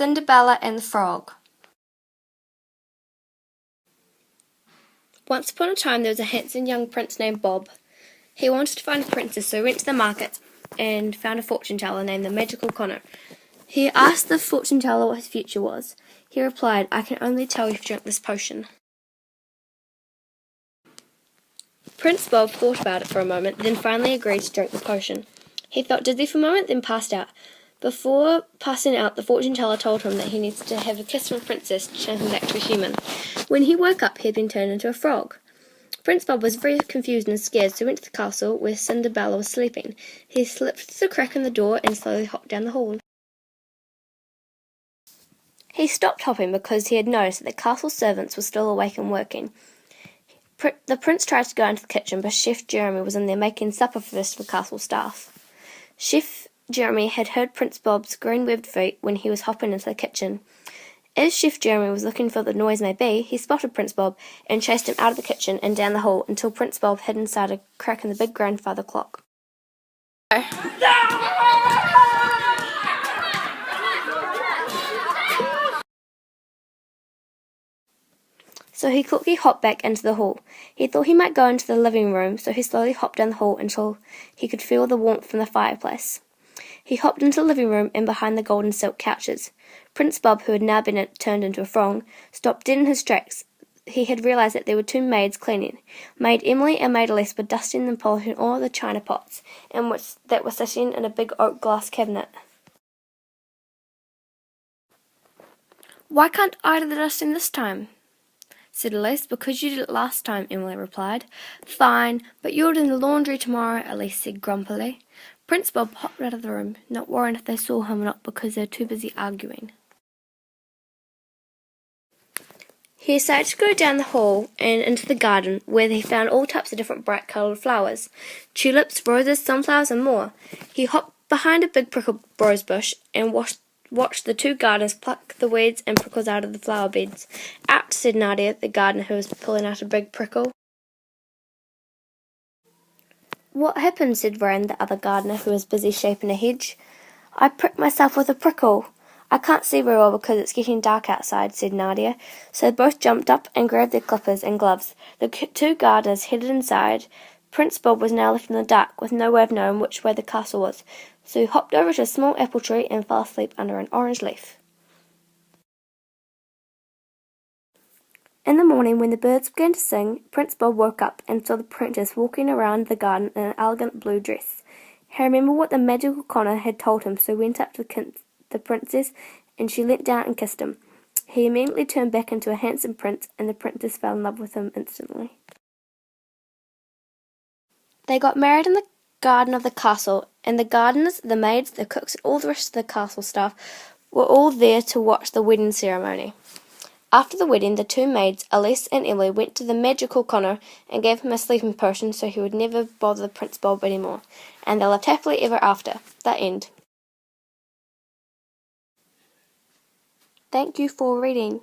Cinderella and the Frog. Once upon a time there was a handsome young prince named Bob. He wanted to find a princess, so he went to the market and found a fortune teller named the Magical Connor. He asked the fortune teller what his future was. He replied, "I can only tell you if you drink this potion." Prince Bob thought about it for a moment, then finally agreed to drink the potion. He felt dizzy for a moment, then passed out. Before passing out, the fortune teller told him that he needs to have a kiss from a princess to turn him back to a human. When he woke up, he had been turned into a frog. Prince Bob was very confused and scared, so he went to the castle where Cinderella was sleeping. He slipped through the crack in the door and slowly hopped down the hall. He stopped hopping because he had noticed that the castle servants were still awake and working. The prince tried to go into the kitchen, but Chef Jeremy was in there making supper for the rest of the castle staff. Chef Jeremy had heard Prince Bob's green-webbed feet when he was hopping into the kitchen. As Chef Jeremy was looking for the noise may be, he spotted Prince Bob and chased him out of the kitchen and down the hall until Prince Bob hid inside a crack in the big grandfather clock. So he quickly hopped back into the hall. He thought he might go into the living room, so he slowly hopped down the hall until he could feel the warmth from the fireplace. He hopped into the living room and behind the golden silk couches. Prince Bob, who had now been turned into a frog, stopped dead in his tracks. He had realized that there were two maids cleaning. Maid Emily and Maid Elise were dusting and polishing all the china pots that were sitting in a big oak glass cabinet. "Why can't I do the dusting this time?" said Elise. "Because you did it last time," Emily replied. "Fine, but you'll do the laundry tomorrow," Elise said grumpily. Prince Bob hopped out of the room, not worrying if they saw him or not because they were too busy arguing. He decided to go down the hall and into the garden, where he found all types of different bright-coloured flowers: tulips, roses, sunflowers, and more. He hopped behind a big prickle rose bush and watched the two gardeners pluck the weeds and prickles out of the flower beds. "Out," said Nadia, the gardener who was pulling out a big prickle. "What happened?" said Ran, the other gardener who was busy shaping a hedge. "I pricked myself with a prickle. I can't see very well because it's getting dark outside," said Nadia. So they both jumped up and grabbed their clippers and gloves. The two gardeners headed inside. Prince Bob was now left in the dark, with no way of knowing which way the castle was, so he hopped over to a small apple tree and fell asleep under an orange leaf. In the morning, when the birds began to sing, Prince Bob woke up and saw the princess walking around the garden in an elegant blue dress. He remembered what the magical Connor had told him, so went up to the princess, and she leant down and kissed him. He immediately turned back into a handsome prince, and the princess fell in love with him instantly. They got married in the garden of the castle, and the gardeners, the maids, the cooks, and all the rest of the castle staff were all there to watch the wedding ceremony. After the wedding, the two maids, Elise and Emily, went to the magical Connor and gave him a sleeping potion so he would never bother Prince Bob anymore, and they lived happily ever after. The end. Thank you for reading.